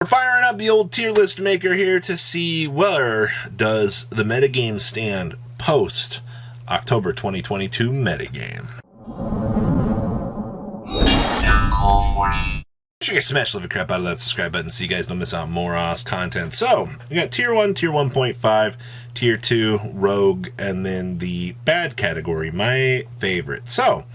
We're firing up the old tier list maker here to see where does the metagame stand post October 2022 metagame. Make sure you guys smash the crap out of that subscribe button so you guys don't miss out on more awesome content. So, we got Tier 1, Tier 1.5, Tier 2, Rogue, and then the bad category, my favorite. So,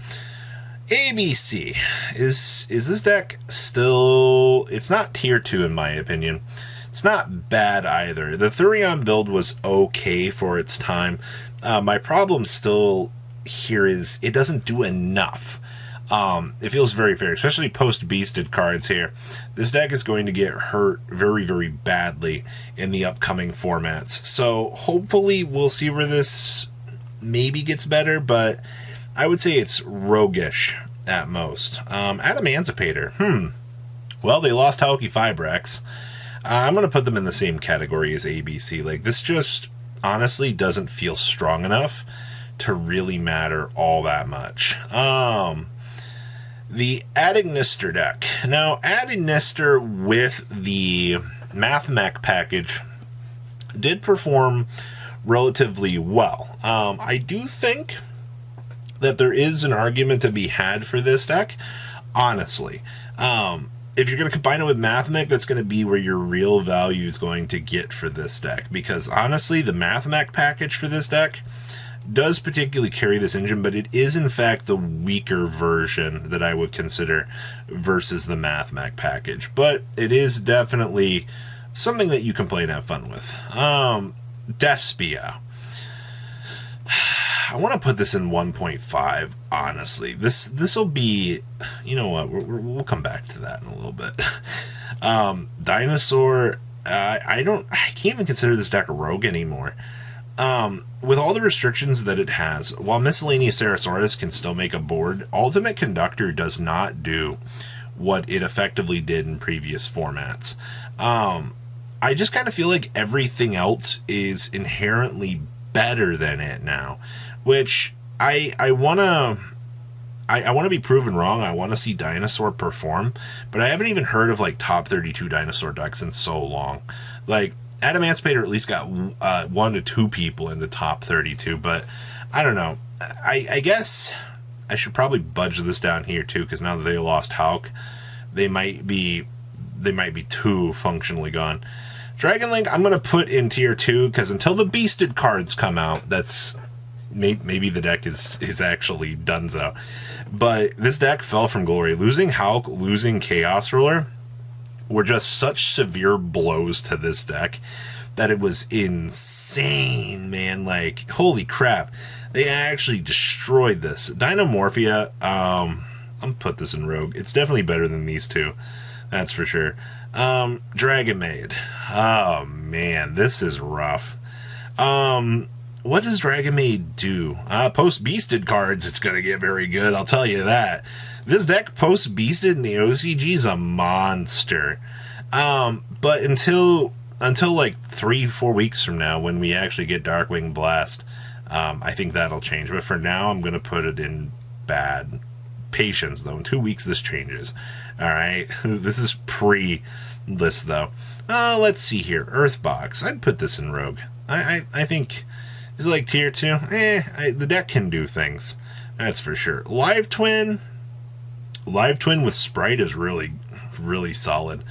ABC. Is this deck still... It's not Tier 2 in my opinion. It's not bad either. The Thurion build was okay for its time. My problem still here is it doesn't do enough. It feels very fair, especially post-beasted cards here. This deck is going to get hurt very, very badly in the upcoming formats. So hopefully we'll see where this maybe gets better, but I would say it's roguish at most. Adamantipator. Well, they lost Hauki Fibrex. I'm going to put them in the same category as ABC. Like, this just honestly doesn't feel strong enough to really matter all that much. The Adagnister deck. Now, Adagnister with the Mathmech package did perform relatively well. I do think that there is an argument to be had for this deck, honestly. If you're going to combine it with Mathmech, that's going to be where your real value is going to get for this deck. Because, honestly, the Mathmech package for this deck does particularly carry this engine, but it is, in fact, the weaker version that I would consider versus the Mathmech package. But it is definitely something that you can play and have fun with. Despia. I want to put this in 1.5, honestly. This will be, you know what, we'll come back to that in a little bit. Dinosaur, I can't even consider this deck a rogue anymore. With all the restrictions that it has, while Miscellaneous Ceratosaurus can still make a board, Ultimate Conductor does not do what it effectively did in previous formats. I just kind of feel like everything else is inherently better than it now, which I want to be proven wrong. I want to see Dinosaur perform, but I haven't even heard of like top 32 Dinosaur decks in so long. Like, Adamantipator at least got 1 to 2 people in the top 32, but I don't know. I guess I should probably budge this down here too, because now that they lost Hulk, they might be too functionally gone. Dragon Link, I'm going to put in tier 2, because until the beasted cards come out, that's maybe the deck is actually donezo. But this deck fell from glory. Losing Hulk, losing Chaos Ruler were just such severe blows to this deck that it was insane, man. Like, holy crap. They actually destroyed this. Dinomorphia, I'm going to put this in Rogue. It's definitely better than these two. That's for sure. Dragon Maid. Oh, man, this is rough. What does Dragon Maid do? Post-beasted cards, it's going to get very good, I'll tell you that. This deck, post-beasted in the OCG, is a monster. But until like 3-4 weeks from now, when we actually get Darkwing Blast, I think that'll change. But for now, I'm going to put it in bad. Patience, though. In 2 weeks, this changes. Alright? This is pre-list, though. Let's see here. Earthbox. I'd put this in Rogue. I think... Is it like tier 2? The deck can do things. That's for sure. Live Twin with Sprite is really, really solid.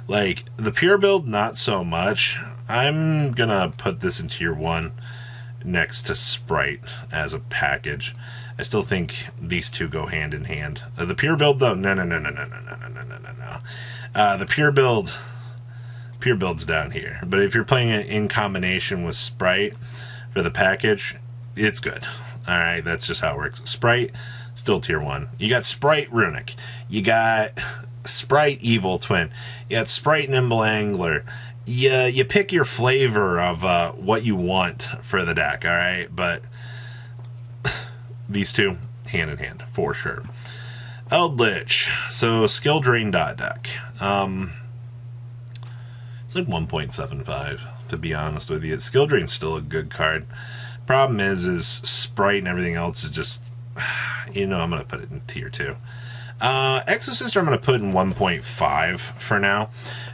Like, the pure build, not so much. I'm gonna put this in tier 1 next to Sprite as a package. I still think these two go hand in hand. The pure build, though, no. The pure build's down here. But if you're playing it in combination with Sprite for the package, it's good. Alright, that's just how it works. Sprite, still tier 1. You got Sprite Runic. You got Sprite Evil Twin. You got Sprite Nimble Angler. You pick your flavor of what you want for the deck, alright? But these two, hand in hand, for sure. Eldritch. So, skill drain dot deck. It's like 1.75, to be honest with you. Skill drain's still a good card. Problem is Sprite and everything else is just, you know, I'm going to put it in tier 2. Exorcist I'm going to put in 1.5 for now.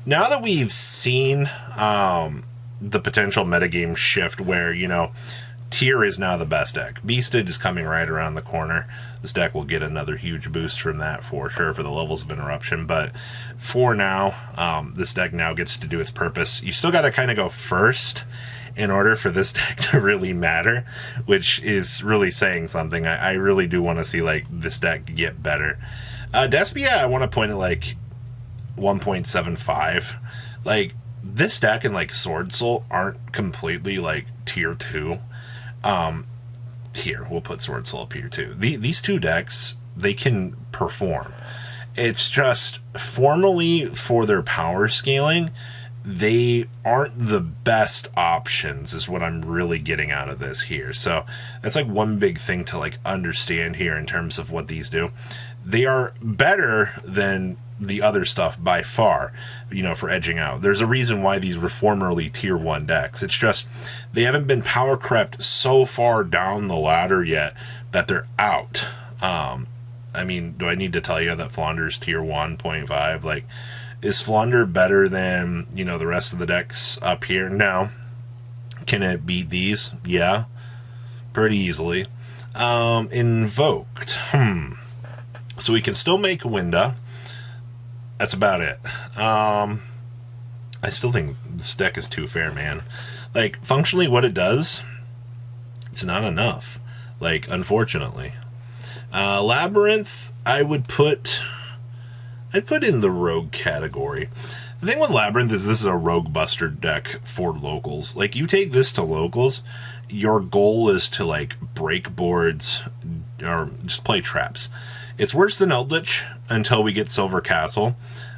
Now that we've seen the potential metagame shift where, you know, Tier is now the best deck. Beasted is coming right around the corner. This deck will get another huge boost from that for sure for the levels of interruption. But for now, this deck now gets to do its purpose. You still got to kind of go first in order for this deck to really matter, which is really saying something. I really do want to see like this deck get better. Despia, I want to point at like 1.75. Like this deck and like Sword Soul aren't completely like tier 2. Here, we'll put Sword Soul up here too. These two decks, they can perform. It's just formally for their power scaling, they aren't the best options is what I'm really getting out of this here. So that's like one big thing to like understand here in terms of what these do. They are better than the other stuff by far, you know, for edging out. There's a reason why these were formerly tier 1 decks. It's just they haven't been power crept so far down the ladder yet that they're out. I mean, do I need to tell you that Flounder's tier 1.5? Like, is Flounder better than, you know, the rest of the decks up here? No. Can it beat these? Yeah. Pretty easily. Invoked. So we can still make Winda. That's about it. I still think this deck is too fair, man. Like, functionally what it does, it's not enough. Like, unfortunately. Labyrinth, I'd put in the rogue category. The thing with Labyrinth is this is a rogue buster deck for locals. Like, you take this to locals, your goal is to, like, break boards or just play traps. It's worse than Eldritch until we get Silver Castle,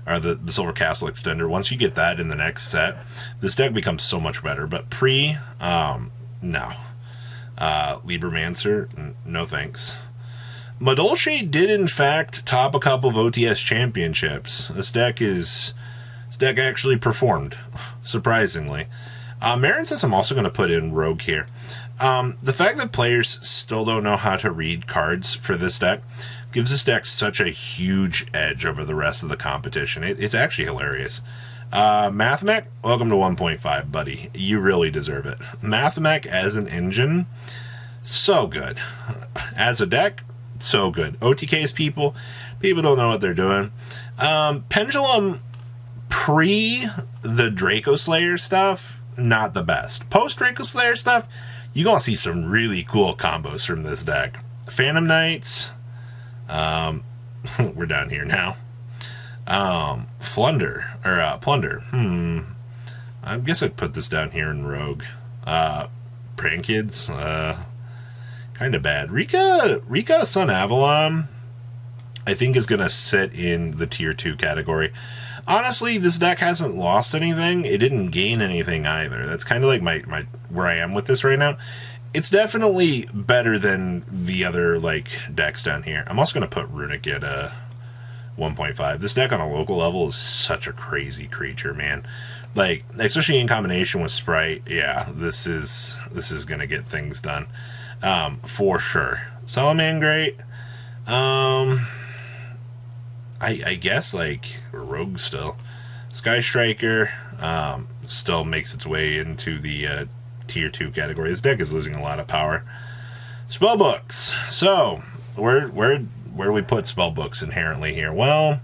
or the Silver Castle extender. Once you get that in the next set, this deck becomes so much better. But no. Libromancer, no thanks. Madolche did in fact top a couple of OTS championships. This deck actually performed, surprisingly. Marin says I'm also going to put in Rogue here. The fact that players still don't know how to read cards for this deck gives this deck such a huge edge over the rest of the competition. It's actually hilarious. Mathmech, welcome to 1.5, buddy. You really deserve it. Mathmech as an engine, so good. As a deck, so good. OTK's people don't know what they're doing. Pendulum pre the Draco Slayer stuff, not the best. Post Draco Slayer stuff, you're gonna see some really cool combos from this deck. Phantom Knights, we're down here now. Plunder. I guess I'd put this down here in Rogue. Prank Kids, kind of bad. Rika Sun Avalon, I think is gonna sit in the tier 2 category. Honestly, this deck hasn't lost anything. It didn't gain anything either. That's kind of like my where I am with this right now. It's definitely better than the other like decks down here. I'm also going to put Runic at 1.5. This deck on a local level is such a crazy creature, man. Like, especially in combination with Sprite, yeah, this is going to get things done. For sure. Salaman, great. I guess, like, Rogue still. Sky Striker still makes its way into the tier 2 category. This deck is losing a lot of power. Spellbooks. So, where do we put spellbooks inherently here? Well,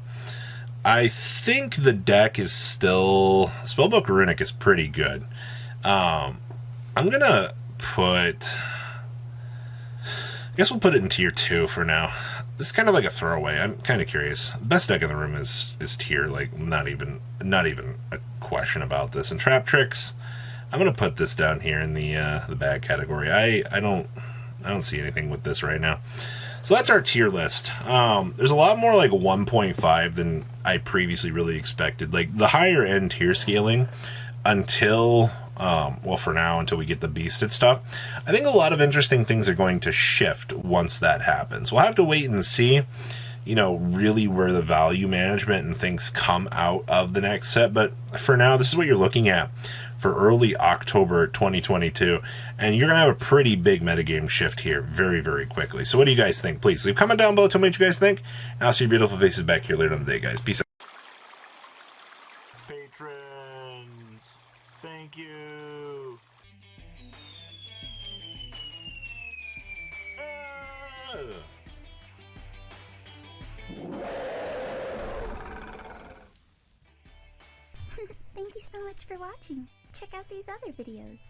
I think the deck is still... Spellbook Runic is pretty good. I'm going to put... I guess we'll put it in tier 2 for now. This is kind of like a throwaway. I'm kind of curious. Best deck in the room is tier, like, not even a question about this. And Trap Tricks, I'm going to put this down here in the bad category. I don't see anything with this right now. So that's our tier list. There's a lot more like 1.5 than I previously really expected. Like, the higher end tier scaling until... well, for now, until we get the beasted stuff, I think a lot of interesting things are going to shift once that happens. We'll have to wait and see, you know, really where the value management and things come out of the next set. But for now, this is what you're looking at for early October 2022, and you're going to have a pretty big metagame shift here very, very quickly. So what do you guys think? Please leave a comment down below, tell me what you guys think, and I'll see your beautiful faces back here later on the day, guys. Peace out. Patrons, thank you. Thank you so much for watching. Check out these other videos.